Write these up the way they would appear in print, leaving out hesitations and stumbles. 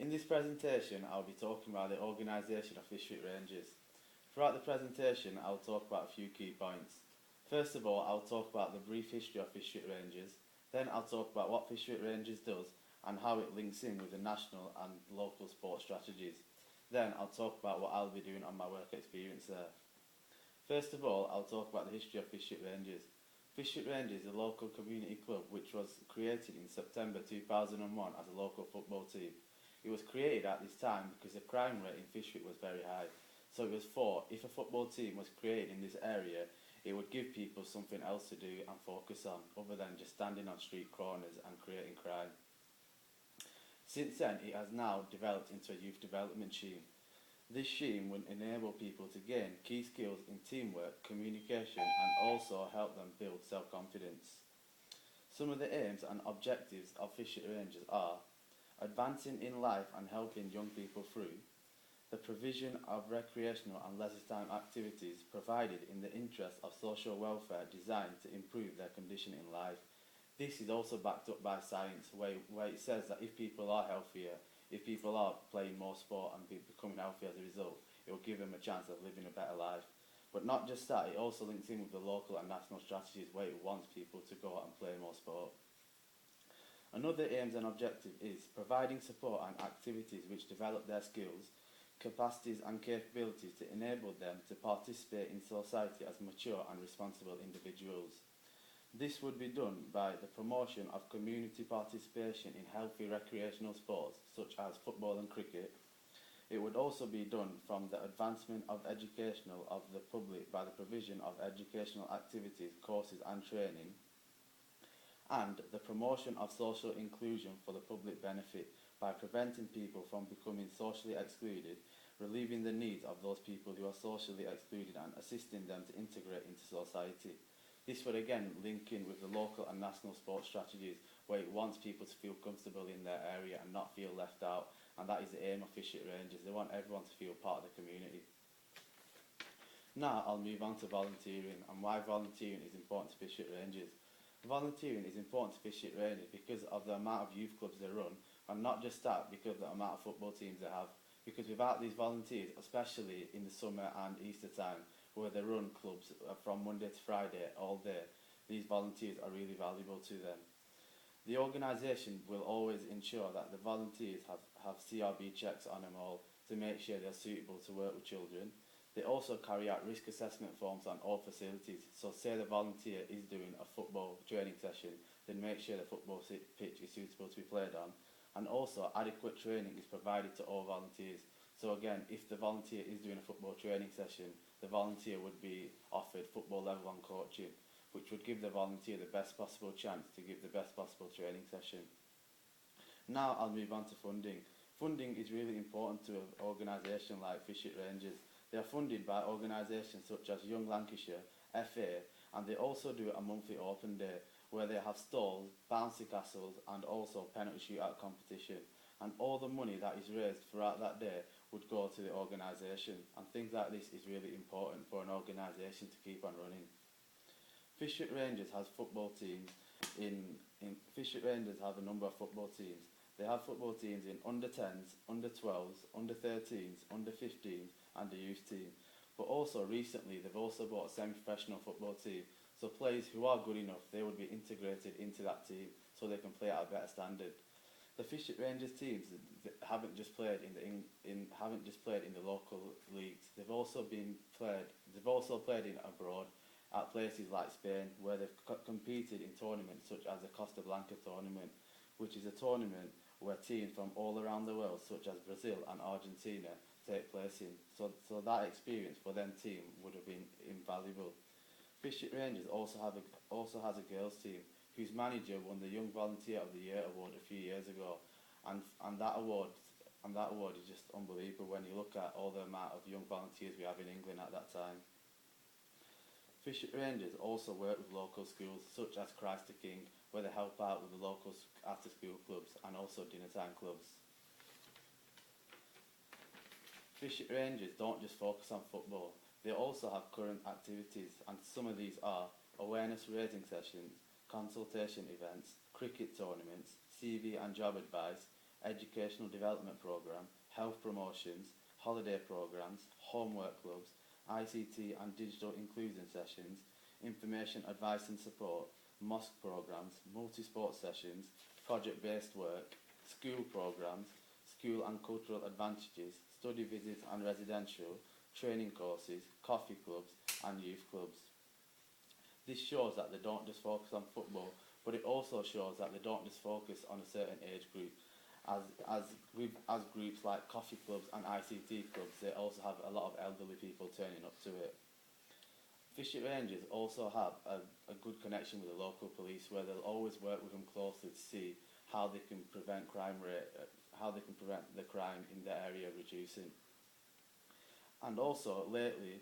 In this presentation, I'll be talking about the organisation of Fishwick Rangers. Throughout the presentation, I'll talk about a few key points. First of all, I'll talk about the brief history of Fishwick Rangers. Then I'll talk about what Fishwick Rangers does and how it links in with the national and local sports strategies. Then I'll talk about what I'll be doing on my work experience there. First of all, I'll talk about the history of Fishwick Rangers. Fishwick Rangers is a local community club which was created in September 2001 as a local football team. It was created at this time because the crime rate in Fishwick was very high. So it was thought if a football team was created in this area, it would give people something else to do and focus on, other than just standing on street corners and creating crime. Since then, it has now developed into a youth development scheme. This scheme will enable people to gain key skills in teamwork, communication, and also help them build self-confidence. Some of the aims and objectives of Fishwick Rangers are advancing in life and helping young people through, the provision of recreational and leisure time activities provided in the interest of social welfare designed to improve their condition in life. This is also backed up by science, where it says that if people are healthier, if people are playing more sport and becoming healthy as a result, it will give them a chance of living a better life. But not just that, it also links in with the local and national strategies where it wants people to go out and play more sport. Another aims and objective is providing support and activities which develop their skills, capacities and capabilities to enable them to participate in society as mature and responsible individuals. This would be done by the promotion of community participation in healthy recreational sports such as football and cricket. It would also be done from the advancement of educational of the public by the provision of educational activities, courses and training, and the promotion of social inclusion for the public benefit by preventing people from becoming socially excluded, relieving the needs of those people who are socially excluded and assisting them to integrate into society. This would again link in with the local and national sports strategies where it wants people to feel comfortable in their area and not feel left out, and that is the aim of Fishwick Rangers. They want everyone to feel part of the community. Now I'll move on to volunteering and why volunteering is important to Fishwick Rangers. Volunteering is important to Fishwick Rangers because of the amount of youth clubs they run, and not just that, because of the amount of football teams they have. Because without these volunteers, especially in the summer and Easter time, where they run clubs from Monday to Friday all day, these volunteers are really valuable to them. The organisation will always ensure that the volunteers have CRB checks on them all to make sure they're suitable to work with children. They also carry out risk assessment forms on all facilities, so say the volunteer is doing a football training session, then make sure the football pitch is suitable to be played on. And also adequate training is provided to all volunteers. So again, if the volunteer is doing a football training session, the volunteer would be offered football level 1 coaching, which would give the volunteer the best possible chance to give the best possible training session. Now I'll move on to funding. Funding is really important to an organisation like Fishwick Rangers. They are funded by organisations such as Young Lancashire, FA, and they also do a monthly open day where they have stalls, bouncy castles and also penalty shootout competition. And all the money that is raised throughout that day would go to the organisation, and things like this is really important for an organisation to keep on running. Fishwick Rangers has football teams Fishwick Rangers have a number of football teams. They have football teams in under 10s, under 12s, under 13s, under 15s and the youth team. But also recently they've also bought a semi-professional football team, so players who are good enough, they would be integrated into that team so they can play at a better standard. The Fishwick Rangers teams haven't just played in the local leagues. They've also played in abroad at places like Spain, where they've competed in tournaments such as the Costa Blanca tournament, which is a tournament where teams from all around the world, such as Brazil and Argentina, take place in. So that experience for them team would have been invaluable. Fishwick Rangers also has a girls team, whose manager won the Young Volunteer of the Year award a few years ago, and that award is just unbelievable when you look at all the amount of young volunteers we have in England at that time. Fishwick Rangers also work with local schools such as Christ the King, where they help out with the local after school clubs and also dinner time clubs. Fishwick Rangers don't just focus on football, they also have current activities, and some of these are awareness raising sessions, consultation events, cricket tournaments, CV and job advice, educational development programme, health promotions, holiday programmes, homework clubs, ICT and digital inclusion sessions, information, advice and support, mosque programmes, multi-sport sessions, project-based work, school programmes, school and cultural advantages, study visits and residential, training courses, coffee clubs and youth clubs. This shows that they don't just focus on football, but it also shows that they don't just focus on a certain age group. As groups like coffee clubs and ICT clubs, they also have a lot of elderly people turning up to it. Fishwick Rangers also have a good connection with the local police, where they'll always work with them closely to see how they can prevent how they can prevent the crime in the area reducing. And also lately,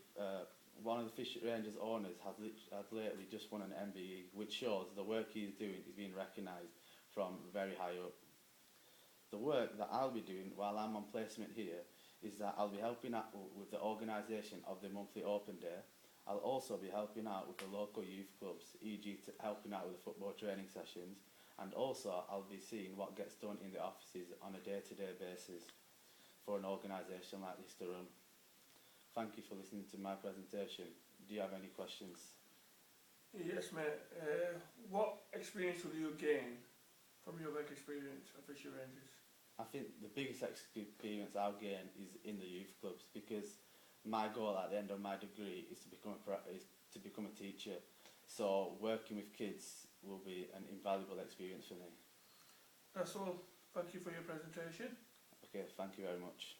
one of the Fishwick Rangers owners has lately just won an MBE, which shows the work he's doing is being recognised from very high up. The work that I'll be doing while I'm on placement here is that I'll be helping out with the organisation of the monthly open day. I'll also be helping out with the local youth clubs, e.g. helping out with the football training sessions, and also I'll be seeing what gets done in the offices on a day-to-day basis for an organisation like this to run. Thank you for listening to my presentation. Do you have any questions? Yes, mate. What experience will you gain from your work experience at Fishwick Rangers? I think the biggest experience I'll gain is in the youth clubs, because my goal at the end of my degree is to become a teacher. So working with kids will be an invaluable experience for me. That's all. Thank you for your presentation. Okay, thank you very much.